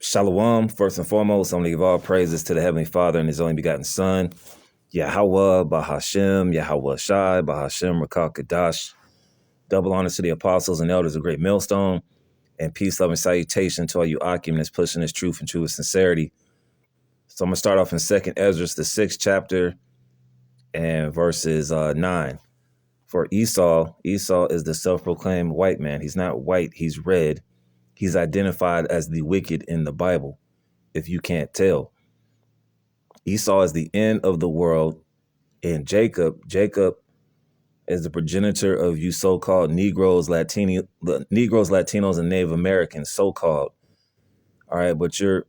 Shalom, first and foremost, I want to give all praises to the Heavenly Father and His only begotten Son, Yahweh, Bahashem, Yahweh Shai, Bahashem, Rakal Kadash. Double honors to the apostles and elders of Great Millstone, and peace, love, and salutation to all you Akim that's pushing this truth and true with sincerity. So I'm going to start off in 2nd Ezra, the 6th chapter, and verses 9. For Esau is the self-proclaimed white man. He's not white, he's red. He's identified as the wicked in the Bible, if you can't tell. Esau is the end of the world, and Jacob is the progenitor of you so-called Negroes, Latinos, and Native Americans, so-called. All right, but you're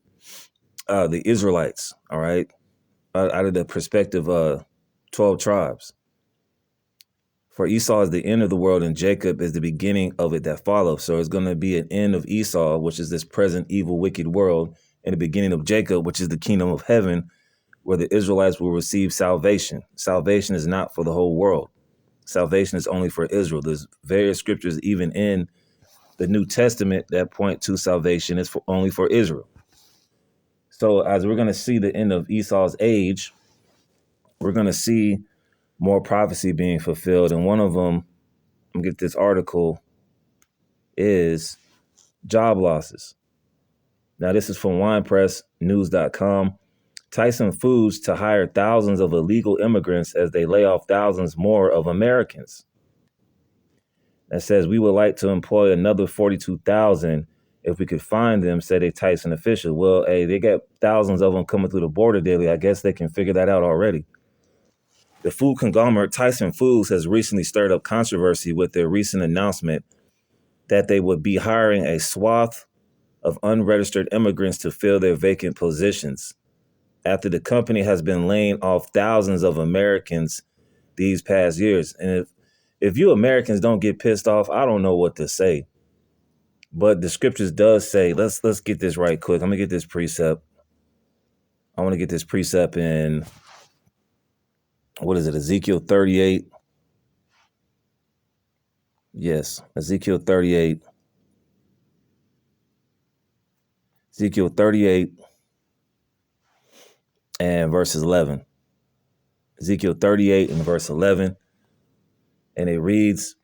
the Israelites, all right, out of the perspective of 12 tribes. For Esau is the end of the world, and Jacob is the beginning of it that follows. So it's going to be an end of Esau, which is this present evil, wicked world, and the beginning of Jacob, which is the kingdom of heaven, where the Israelites will receive salvation. Salvation is not for the whole world. Salvation is only for Israel. There's various scriptures, even in the New Testament, that point to salvation is only for Israel. So as we're going to see the end of Esau's age, we're going to see more prophecy being fulfilled. And one of them, I'm get this article, is job losses. Now, this is from winepressnews.com. Tyson Foods to hire thousands of illegal immigrants as they lay off thousands more of Americans. That says, we would like to employ another 42,000 if we could find them, said a Tyson official. Well, hey, they got thousands of them coming through the border daily. I guess they can figure that out already. The food conglomerate Tyson Foods has recently stirred up controversy with their recent announcement that they would be hiring a swath of unregistered immigrants to fill their vacant positions, after the company has been laying off thousands of Americans these past years. And if you Americans don't get pissed off, I don't know what to say. But the scriptures does say, let's get this right quick. I'm gonna get this precept. I want to get this precept in, what is it, Ezekiel 38? Yes, Ezekiel 38. Ezekiel 38 and verses 11. Ezekiel 38 and verse 11. And it reads,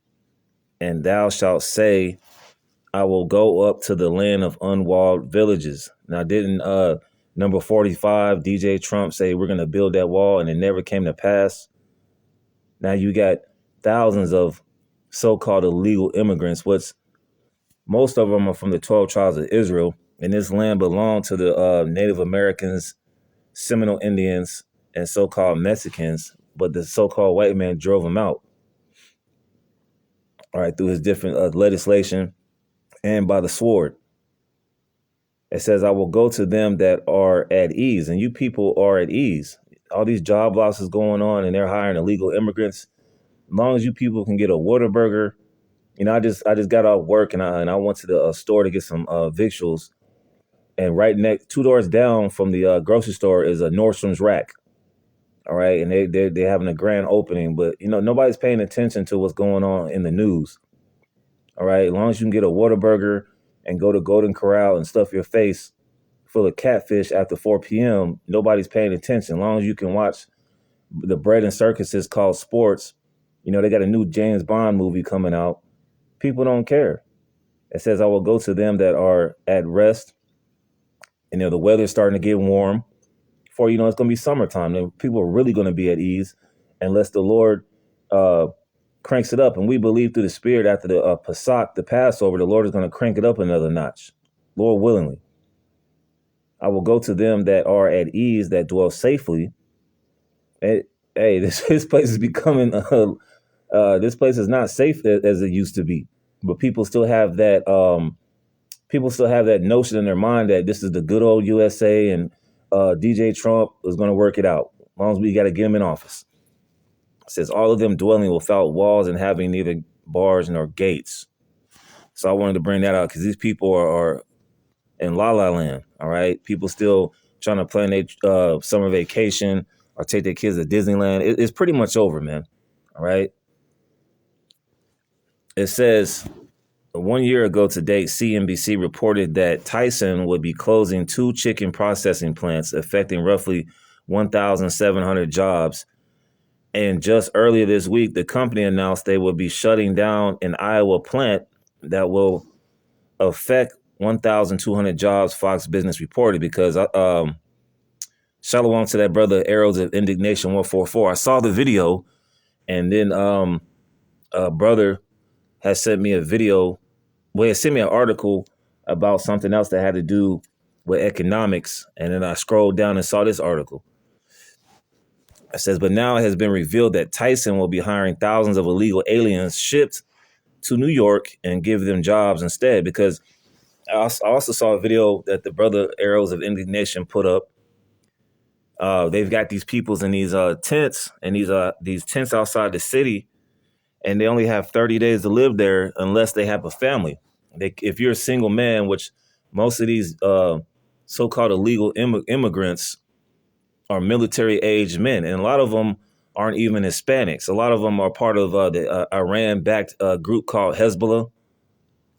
and thou shalt say, I will go up to the land of unwalled villages. Now, didn't number 45, DJ Trump, say we're going to build that wall, and it never came to pass? Now you got thousands of so-called illegal immigrants. Most of them are from the 12 tribes of Israel, and this land belonged to the Native Americans, Seminole Indians, and so-called Mexicans, but the so-called white man drove them out. All right, through his different legislation and by the sword. It says, I will go to them that are at ease, and you people are at ease. All these job losses going on, and they're hiring illegal immigrants. As long as you people can get a Whataburger, I just got off work and I went to the store to get some victuals, and right next, 2 doors down from the grocery store is a Nordstrom's rack. All right, and they're having a grand opening, but nobody's paying attention to what's going on in the news. All right, as long as you can get a Whataburger and go to Golden Corral and stuff your face full of catfish after 4 p.m., nobody's paying attention. As long as you can watch the bread and circuses called sports, they got a new James Bond movie coming out. People don't care. It says, I will go to them that are at rest. And the weather's starting to get warm. Before it's going to be summertime. Then people are really going to be at ease unless the Lord cranks it up. And we believe through the Spirit after the Pesach, the Passover, the Lord is going to crank it up another notch, Lord willingly. I will go to them that are at ease, that dwell safely. Hey, this place is becoming, this place is not safe as it used to be. But people still have that, notion in their mind that this is the good old USA, and DJ Trump is going to work it out. As long as we got to get him in office. It says, all of them dwelling without walls and having neither bars nor gates. So I wanted to bring that out because these people are in La La Land. All right. People still trying to plan their summer vacation or take their kids to Disneyland. It's pretty much over, man. All right. It says, 1 year ago to date, CNBC reported that Tyson would be closing 2 chicken processing plants, affecting roughly 1,700 jobs. And just earlier this week, the company announced they will be shutting down an Iowa plant that will affect 1,200 jobs, Fox Business reported, because shalom to that brother, Arrows of Indignation 144. I saw the video, and then a brother has sent me a video. Well, he sent me an article about something else that had to do with economics, and then I scrolled down and saw this article. It says, but now it has been revealed that Tyson will be hiring thousands of illegal aliens shipped to New York and give them jobs instead. Because I also saw a video that the brother Arrows of Indignation put up. They've got these peoples in these tents, and these tents outside the city, and they only have 30 days to live there unless they have a family. If you're a single man, which most of these so-called illegal immigrants are military-aged men, and a lot of them aren't even Hispanics. A lot of them are part of the Iran-backed group called Hezbollah.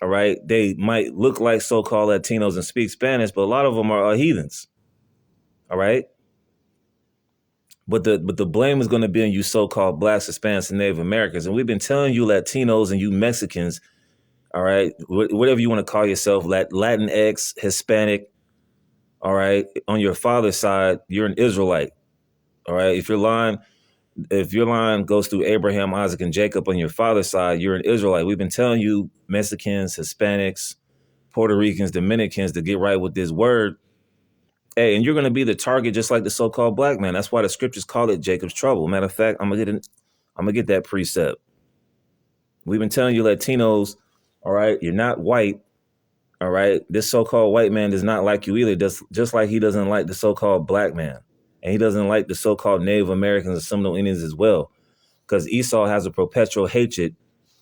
All right, they might look like so-called Latinos and speak Spanish, but a lot of them are heathens. All right, but the blame is going to be on you so-called blacks, Hispanics, and Native Americans, and we've been telling you Latinos and you Mexicans, all right, whatever you want to call yourself, Latinx, Hispanic, all right, on your father's side, you're an Israelite. All right, if your line goes through Abraham, Isaac, and Jacob on your father's side, you're an Israelite. We've been telling you Mexicans, Hispanics, Puerto Ricans, Dominicans to get right with this word. Hey, and you're going to be the target just like the so-called black man. That's why the scriptures call it Jacob's trouble. Matter of fact, I'm gonna get that precept. We've been telling you Latinos, all right, you're not white. All right, this so-called white man does not like you either, just like he doesn't like the so-called black man. And he doesn't like the so-called Native Americans and Seminole Indians as well, because Esau has a perpetual hatred.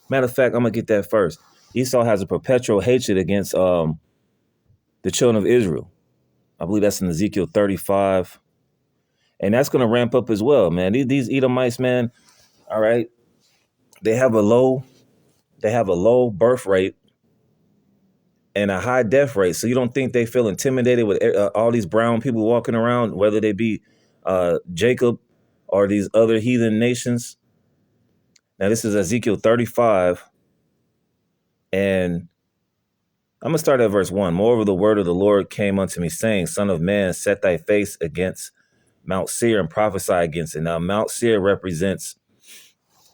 Matter of fact, I'm going to get that first. Esau has a perpetual hatred against the children of Israel. I believe that's in Ezekiel 35. And that's going to ramp up as well, man. These Edomites, man, all right, they have a low birth rate and a high death rate. So you don't think they feel intimidated with all these brown people walking around, whether they be Jacob or these other heathen nations? Now, this is Ezekiel 35. And I'm going to start at verse 1. Moreover, the word of the Lord came unto me, saying, Son of man, set thy face against Mount Seir and prophesy against it. Now, Mount Seir represents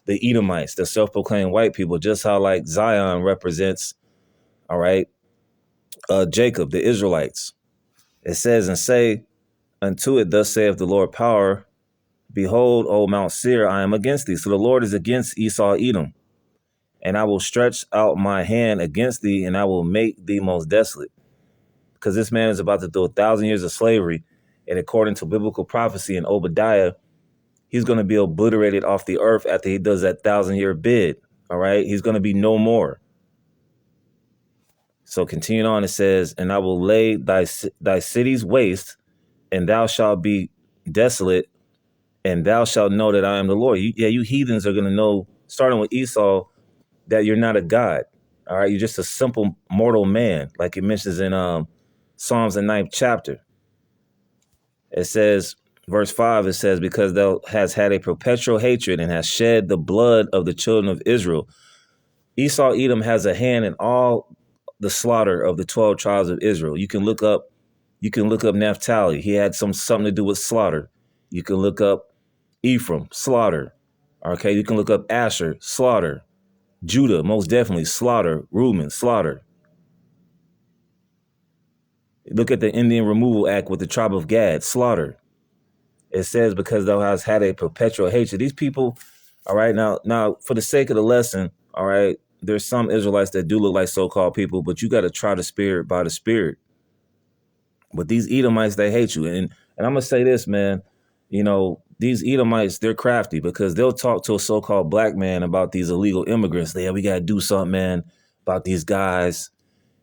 the Edomites, the self-proclaimed white people, just how like Zion represents, all right, Jacob, the Israelites. It says, and say unto it, thus saith the Lord power, behold, O Mount Seir, I am against thee. So the Lord is against Esau, Edom. And I will stretch out my hand against thee, and I will make thee most desolate. Because this man is about to do 1,000 years of slavery. And according to biblical prophecy in Obadiah, he's going to be obliterated off the earth after he does that 1,000-year bid. All right. He's going to be no more. So continuing on, it says, and I will lay thy cities waste, and thou shalt be desolate, and thou shalt know that I am the Lord. You heathens are going to know, starting with Esau, that you're not a god. All right. You're just a simple mortal man, like it mentions in Psalms, the 9th chapter. It says, verse 5, it says, because thou hast had a perpetual hatred and hast shed the blood of the children of Israel. Esau, Edom has a hand in all the slaughter of the 12 tribes of Israel. You can look up Naphtali. He had something to do with slaughter. You can look up Ephraim, slaughter. Okay, you can look up Asher, slaughter. Judah, most definitely, slaughter. Reuben, slaughter. Look at the Indian Removal Act with the tribe of Gad, slaughter. It says, because thou hast had a perpetual hatred. These people, all right, now, for the sake of the lesson, all right, there's some Israelites that do look like so-called people, but you got to try the spirit by the spirit. But these Edomites, they hate you. And I'm going to say this, man, you know, these Edomites, they're crafty because they'll talk to a so-called black man about these illegal immigrants. We got to do something, man, about these guys.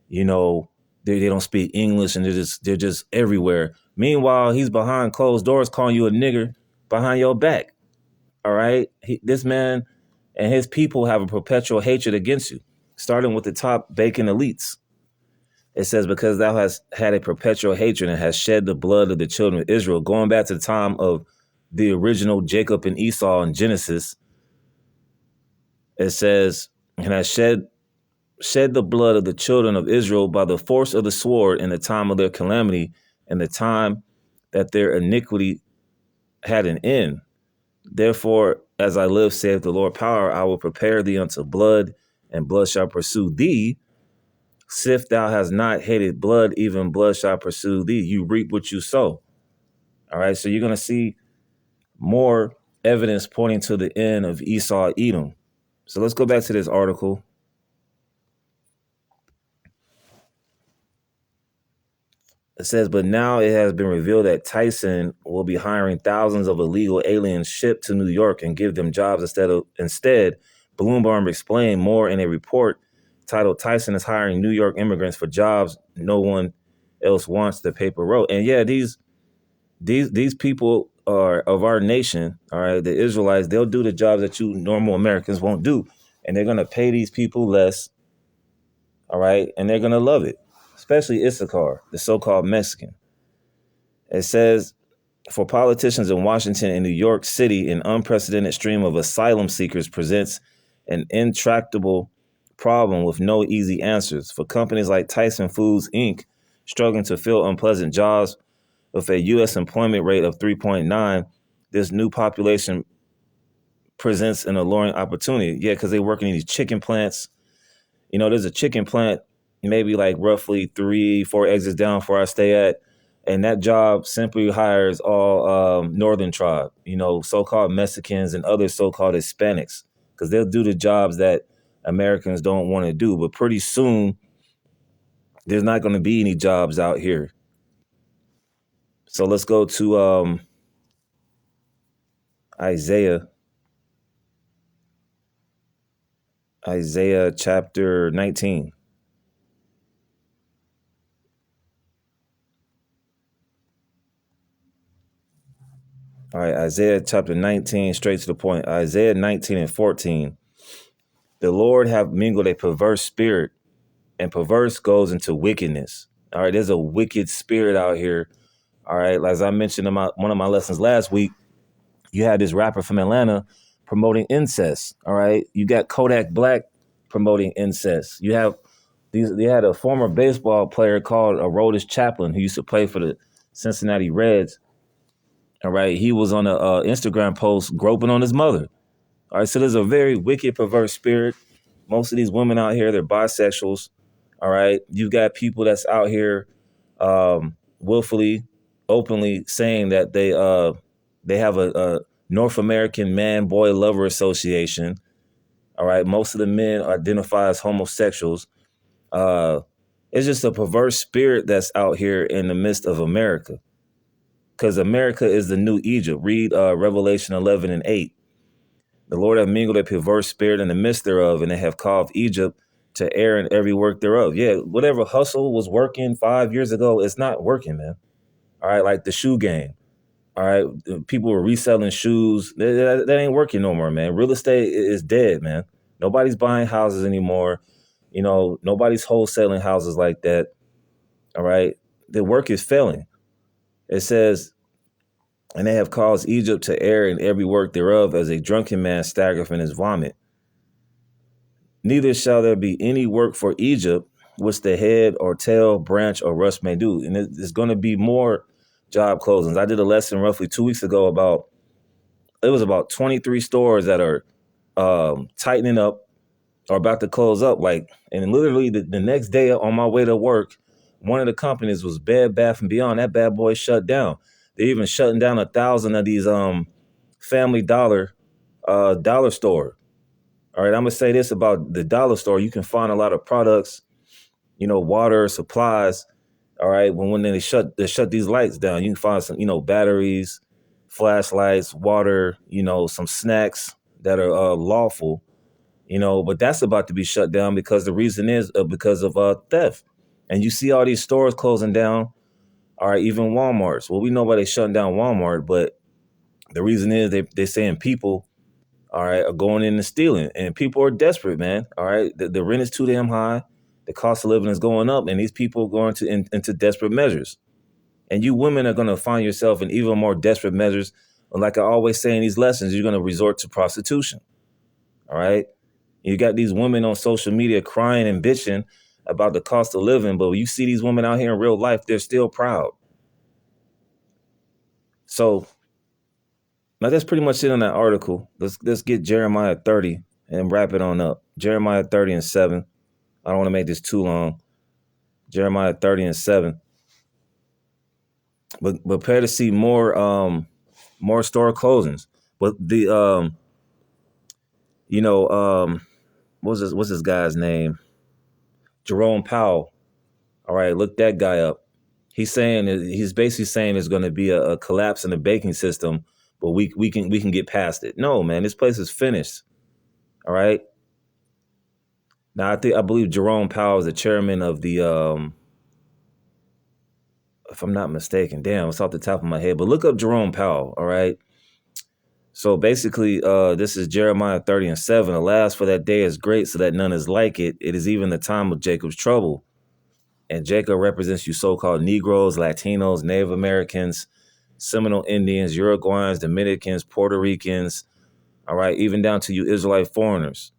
You know, they don't speak English and they're just everywhere. Meanwhile, he's behind closed doors calling you a nigger behind your back. All right. This man and his people have a perpetual hatred against you. starting with the top bacon elites. It says, because thou hast had a perpetual hatred and hast shed the blood of the children of Israel, going back to the time of the original Jacob and Esau in Genesis. It says, and has shed the blood of the children of Israel by the force of the sword in the time of their calamity, and the time that their iniquity had an end. Therefore, as I live, saith the Lord power, I will prepare thee unto blood, and blood shall pursue thee. Sif thou hast not hated blood, even blood shall pursue thee. You reap what you sow. All right, so you're going to see more evidence pointing to the end of Esau, Edom. So let's go back to this article. It says, but now it has been revealed that Tyson will be hiring thousands of illegal aliens shipped to New York and give them jobs instead. Bloomberg explained more in a report titled "Tyson is hiring New York immigrants for jobs no one else wants," the paper wrote. And yeah, these people are of our nation, all right, the Israelites. They'll do the jobs that you normal Americans won't do, and they're gonna pay these people less, all right, and they're gonna love it, especially Issachar, the so-called Mexican. It says, for politicians in Washington and New York City, an unprecedented stream of asylum seekers presents an intractable problem with no easy answers. For companies like Tyson Foods, Inc., struggling to fill unpleasant jobs with a U.S. employment rate of 3.9, this new population presents an alluring opportunity. Yeah, because they work in these chicken plants. You know, there's a chicken plant maybe like roughly 3-4 exits down where I stay at. And that job simply hires all northern tribe, you know, so-called Mexicans and other so-called Hispanics, because they'll do the jobs that Americans don't want to do. But pretty soon, there's not going to be any jobs out here. So let's go to Isaiah chapter 19. All right, Isaiah chapter 19, straight to the point. Isaiah 19 and 14. The Lord have mingled a perverse spirit, and perverse goes into wickedness. All right, there's a wicked spirit out here. All right, as I mentioned in one of my lessons last week, you had this rapper from Atlanta promoting incest. All right, you got Kodak Black promoting incest. You have they had a former baseball player called Aroldis Chaplin who used to play for the Cincinnati Reds. All right, he was on a Instagram post groping on his mother. All right, so there's a very wicked, perverse spirit. Most of these women out here, they're bisexuals. All right, you've got people that's out here willfully, openly saying that they have a North American man boy lover association. All right, most of the men identify as homosexuals. It's just a perverse spirit that's out here in the midst of America, because America is the new Egypt. Read Revelation 11 and 8. The Lord have mingled a perverse spirit in the midst thereof, and they have caused Egypt to err in every work thereof. Yeah, whatever hustle was working 5 years ago, it's not working, man. All right, like the shoe game. All right, people were reselling shoes. That ain't working no more, man. Real estate is dead, man. Nobody's buying houses anymore. You know, nobody's wholesaling houses like that. All right, the work is failing. It says, and they have caused Egypt to err in every work thereof, as a drunken man staggereth in his vomit. Neither shall there be any work for Egypt, which the head or tail, branch or rush may do. And there's going to be more job closings. I did a lesson roughly 2 weeks ago it was about 23 stores that are tightening up or about to close up. Like, and literally the next day on my way to work, one of the companies was Bed Bath and Beyond. That bad boy shut down. They're even shutting down 1,000 of these Family Dollar dollar store. All right, I'm gonna say this about the dollar store. You can find a lot of products, you know, water, supplies. All right, when they shut these lights down, you can find some, you know, batteries, flashlights, water, you know, some snacks that are lawful, you know, but that's about to be shut down because the reason is because of theft. And you see all these stores closing down. All right, even Walmart's. Well, we know why they're shutting down Walmart, but the reason is they're saying people all right, are going in and stealing. And people are desperate, man. All right. The rent is too damn high. The cost of living is going up, and these people are going into desperate measures. And you women are going to find yourself in even more desperate measures. Like I always say in these lessons, you're going to resort to prostitution. All right. You got these women on social media crying and bitching about the cost of living, but when you see these women out here in real life, they're still proud. So now that's pretty much it on that article. Let's get Jeremiah 30 and wrap it on up. Jeremiah 30 and 7. I don't want to make this too long. Jeremiah 30 and 7. But prepare to see more store closings. But the what's this guy's name? Jerome Powell. All right, look that guy up. He's basically saying there's going to be a collapse in the banking system, but we can get past it. No, man, this place is finished. All right. Now I believe Jerome Powell is the chairman of the if I'm not mistaken. Damn, it's off the top of my head. But look up Jerome Powell. All right. So basically, this is Jeremiah 30 and 7. Alas, for that day is great, so that none is like it. It is even the time of Jacob's trouble. And Jacob represents you so-called Negroes, Latinos, Native Americans, Seminole Indians, Uruguayans, Dominicans, Puerto Ricans, all right, even down to you Israelite foreigners.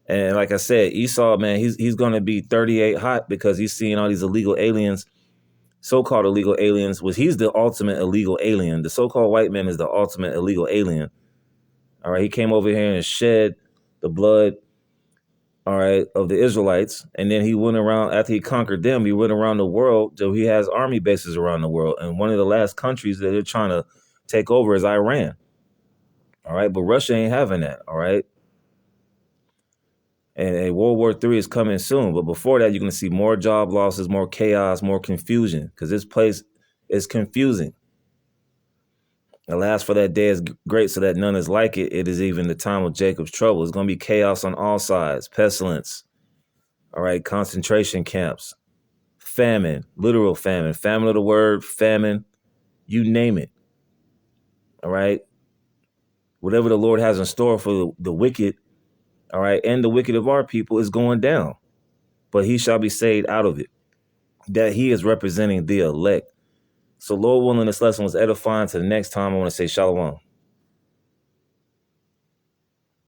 And like I said, Esau, man, he's going to be 38 hot because he's seeing all these illegal aliens, so-called illegal aliens, which he's the ultimate illegal alien. The so-called white man is the ultimate illegal alien. All right, he came over here and shed the blood, all right, of the Israelites. And then he went around, after he conquered them, he went around the world. So he has army bases around the world. And one of the last countries that they're trying to take over is Iran. All right, but Russia ain't having that. All right. And World War III is coming soon. But before that, you're going to see more job losses, more chaos, more confusion, because this place is confusing. Alas, for that day is great, so that none is like it. It is even the time of Jacob's trouble. It's going to be chaos on all sides, pestilence, all right, concentration camps, famine, literal famine, famine of the word, famine, you name it, all right? Whatever the Lord has in store for the wicked, all right, and the wicked of our people is going down, but he shall be saved out of it. That he is representing the elect. So Lord willing, this lesson was edifying. To the next time, I want to say shalom.